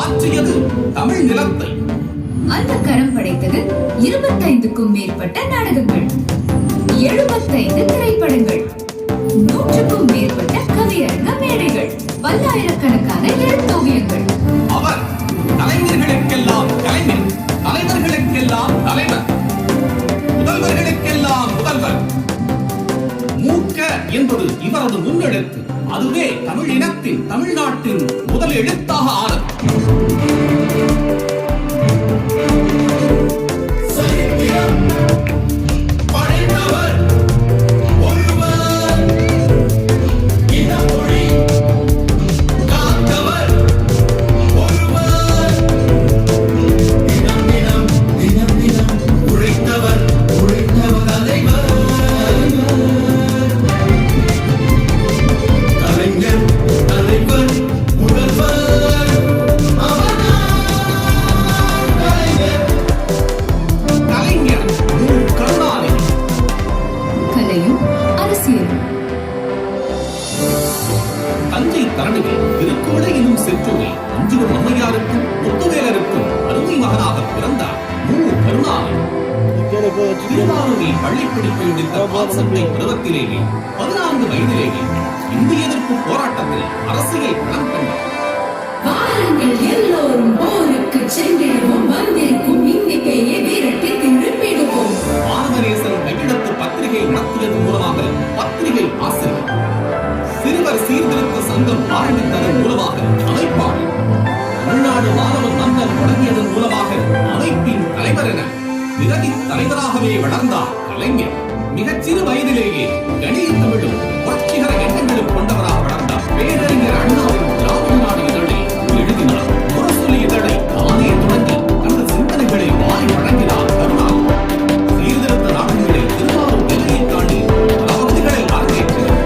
மாற்றியது தமிழ் நிலத்தை. அந்த கரம் படைத்தது 25க்கும் மேற்பட்ட நாடகங்கள், 75 திரைப்படங்கள், 100க்கும் மேற்பட்ட கவியரங்க மேடைகள், பல்லாயிரக்கணக்கான எழுத்தோவியங்கள். அவர் கலைஞர்களுக்கெல்லாம் கலைஞர், தலைவர்களுக்கெல்லாம் தலைவர், முதல்வர்களுக்கெல்லாம் முதல்வர். மூக்க என்பது இவரது முன்னெழுத்து. அதுவே தமிழ் இனத்தின், தமிழ்நாட்டின் முதல் எழுத்தாக ஆனது. தஞ்சை தரணியில் திருக்கோளை எனும் செற்றூரில் அஞ்சுகம் அம்மையாருக்கும் முத்துவேலருக்கும் அருமை மகனாக பிறந்தார் மு. கருணாநிதி. திருவாரூரில் பள்ளிப்படிப்பை முடித்த பால்சட்டை பருவத்திலேயே 14 வயதிலேயே இந்திய எதிர்ப்பு போராட்டத்தில் அரசியல் களம் கண்டார். வாருங்கள் எல்லோரும் போருக்கு சென்றிடுவோம், வந்திருக்கும் இந்தியையே விரட்டி திருப்பிடுவோம். மானவரேசன் கையெழுத்து பத்திரிகை நடத்தியதன் மூலமாக பத்திரிகை ஆசிரியர், சிறுவர் சீர்திருத்த சங்கம் ஆரம்பித்ததன் மூலமாக அமைப்பாளர், தமிழ்நாடு மாணவர் மன்றம் தொடங்கியதன் மூலமாக அமைப்பின் தலைவர் என விரதி தலைவராகவே வளர்ந்தார் கலைஞர். மிகச்சிறு வயதிலேயே கணிய தமிழும் புரட்சிகர எண்ணங்களும் கொண்டவராக வளர்ந்தார். பேரறிஞர் அண்ணாவின் திராவிட நாடு இதழை எழுதினார். முரசொலி இதழை தானே தொடங்கி தனது சிந்தனைகளை வாரி வழங்கினார் கருணாநிதி. சீர்திருத்த நாடகங்களில் திருவாரூர் எல்லையை தாண்டி பல பகுதிகளில் அரங்கேற்றினார்.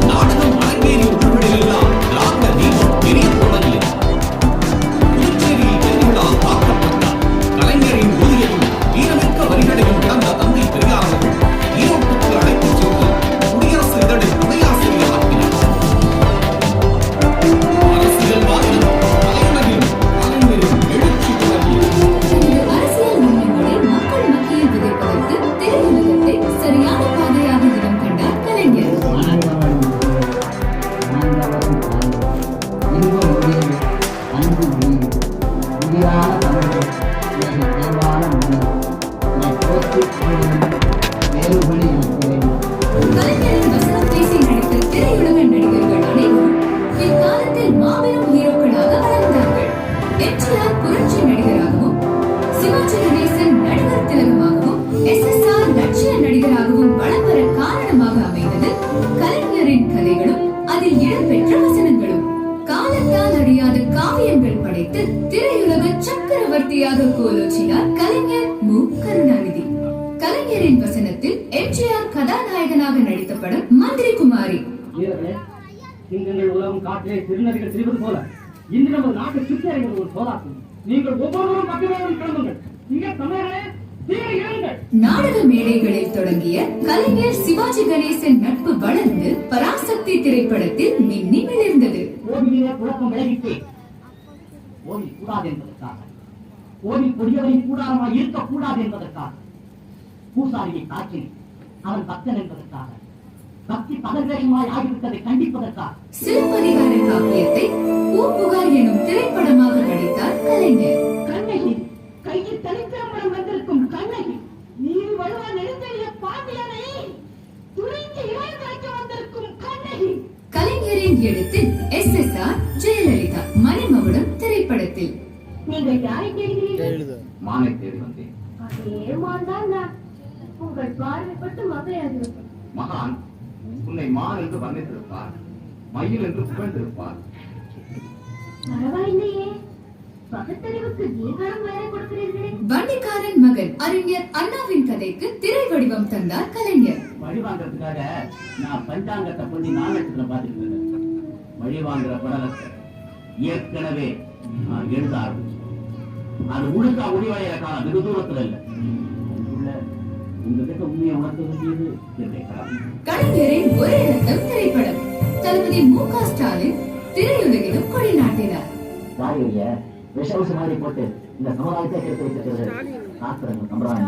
நாடகம் அரங்கேறிய ஊர்களிலெல்லாம் திராவிட தீபம் எரிய தொடங்கியது. புதுச்சேரியில் பெருவிழால் தாக்கப்பட்டார். கலைஞரின் ஊதியையும் வீரமிக்க வரிகளையும் இழந்த தந்தை பெரியார் அவர்கள் ஈரோட்டுக்கு அழைத்துச் சென்று குடியரசு இதழில் துணையாசிரியர் ஆக்கினார். அரசியல்வாதியும் தலைவரிலும் கலைஞரின் எழுச்சி தொடங்கியது. அரசியல் எண்ணங்களை மக்கள் மத்தியில் விதைப்பதற்கு திரையுலகத்தை சரியான பாதையாக இடம் கண்டார் கலைஞர். கலைஞரின் வசனம் பேசி நடித்த திரையுலக நடிகர்கள் அனைவரும் பிற்காலத்தில் மாபெரும் ஹீரோக்களாக வளர்ந்தார்கள். எம்ஜிஆர் புரட்சி நடிகராகவும், சிவாஜி கணேசன் நடிகர் திலகமாகவும், SSR லட்சிய நடிகராகவும் வளம் வர காரணமாக அமைந்தது கலைஞரின் கதைகளும் அதில் இடம்பெற்ற வசனங்களும். காலத்தால் அழியாத காவியங்கள் படைத்து திரையுலக சக்கரவர்த்தியாக கோலோச்சினார் கலைஞர் மு. கருணாநிதி. கலைஞரின் வசனத்தில் எம்ஜிஆர் கதாநாயகனாக நடித்த படம் மந்திரி குமாரி. சிங்கங்கள் உலகம் காட்டிலே திருநதிகள் திரிவது போல இன்று நம்ம நாட்டு சுற்றறிகள் ஒரு போராட்டம். நீங்கள் ஒவ்வொருவரும் பக்கமாக கிளம்புங்கள். இங்கே தமிழர்களே நாடக மேடைகளில் தொடங்கிய கலைஞர் சிவாஜி கணேசன் நட்பு வளர்ந்து பராசக்தி திரைப்படத்தில் மின்னி மிளிர்ந்தது. கோவிலே குழப்பம் விலகிட்டு கோவில் கூடாது என்பதற்காக, கோவில் கொடியவரின் கூடாரமாய் இருக்கக்கூடாது என்பதற்காக, பூசாரியை காட்சி அவன் பக்தன் என்பதற்காக, பக்தி பகல்வேஷமாய் ஆகிவிட்டதை கண்டிப்பதற்காக சிலப்பதிகார காப்பியத்தை பூம்புகார் எனும் திரைப்படமாக நடித்தார் கலைஞர். கண்ணகி கையில் தனித்திரம்பரம் வந்திருக்கும் கண்ணகி, நீர் வலுவா நெடுந்தெளிய பாண்டியனை துணிந்து இளையராஜ வந்திருக்கும் கண்ணகி. கலைஞரின் எழுத்தில் SSR ஜெயலலிதா மணிமகுடம் திரைப்படத்தில். நீங்கள் யாரை தேடுகிறீர்கள்? மானை தேடி வந்தேன். அதே மான்தான் நான். உங்கள் பார்வைப்பட்டு மகையாகிவிட்டேன். மகான் உன்னை மான் என்று வர்ணித்திருப்பார், மயில் என்று புகழ்ந்திருப்பார். பரவாயில்லையே, பகுத்தறிவுக்கு நீங்களும் வேலை கொடுக்கிறீர்களே. வண்டிக்காரன் மகன் அறிஞர் அண்ணாவின் கதைக்கு திரை வடிவம் தந்தார் கலைஞர். வழி வாங்கறதுக்காக நான் பஞ்சாங்கத்தை பண்ணி நாடகத்துல பாத்துட்டு இருக்கேன். வழி வாங்குற படலத்தை ஏற்கனவே நான் எழுத ஆரம்பிச்சேன். அது முழுக்க முடிவடைகிற காலம் வெகு தூரத்துல இல்ல. உங்ககிட்ட உண்மையை உணர்த்த வேண்டியது என்னுடைய கடமை. கலைஞரின் ஒரே ரத்தம் திரைப்படம். தளபதி மு. க. ஸ்டாலின் திரையுலகிலும் கொடி நாட்டினார். காய்கறிய விஷவசம் மாதிரி போட்டு இந்த சமுதாயத்தை கெடுத்து வச்சிருக்கிறது சாஸ்திரங்கள் சம்பிரதாயம்.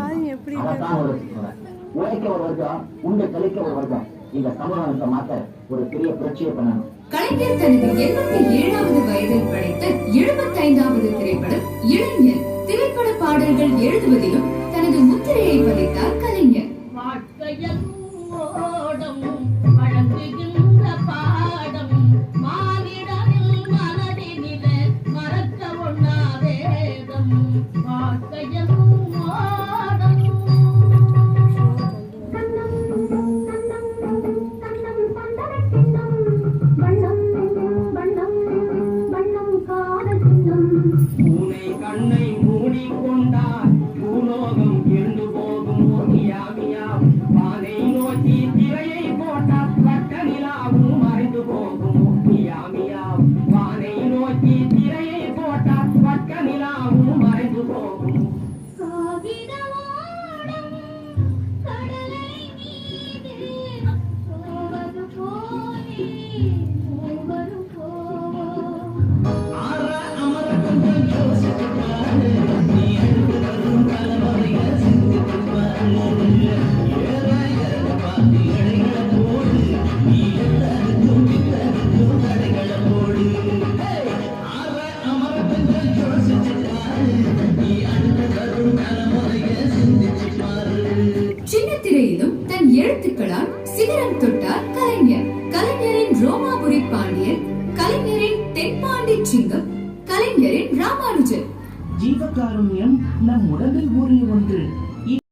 அதைத்தான் ஒரு சொல்றேன். உழைக்க ஒரு வர்க்கம், உண்டு கழிக்க ஒரு வர்க்கம். இந்த சமுதாயத்தை மாத்த ஒரு பெரிய புரட்சியை பண்ணணும். கலைஞர் தனது 87வது வயதில் படைத்த 75வது திரைப்படம் இளைஞர். திரைப்பட பாடல்கள் எழுதுவதிலும் தனது முத்திரையை பதித்தார் கலைஞர். வாழ்க்கையும் ஓடம் வழங்குகின்ற பாடம் மானிடனில் மனதினிலே மறக்க ஒண்ணா வேதம். வாழ்க்கையும் ஓடம் பூனை கண்ணை மூடிக்கொண்டால் பூலோகம் எழுந்து போகும். மியா மியா வானை நோக்கி திரையை போட்டால் பட்ட நிலாவும் மறைந்து போகும். மியா மியா வானை நோக்கி திரையை போட்டால் பட்ட நிலாவும் மறைந்து போகும். காகிதவாடம் கடலை மீது சோவது போலே மூவரு போவோம். ஆற அமர கொஞ்சம் யோசித்து பாரு. நீ அடுத்து வரும் தலைமுறையை சிந்தித்து பாரு. ஏற ஏற பார்த்து இடைகளை போடு. நீ எல்லாருக்கும் பிறருக்கும் தடைகளை போடு. ஆற அமர கொஞ்சம் யோசித்து பாரு. நீ அடுத்து வரும் தலைமுறையை சிந்தித்து பாரு. சின்ன திரையிலும் தன் எழுத்துக்களால் சிகரம் தொட்டார் கலைஞர். கலைஞரின் ரோமாபுரி பாண்டியன், கலைஞரின் தென்பாண்டி சிங்கம், கலைஞரின் ராமானுஜன். ஜீவகாருண்யம் நம் உடலில் ஊறிய ஒன்று.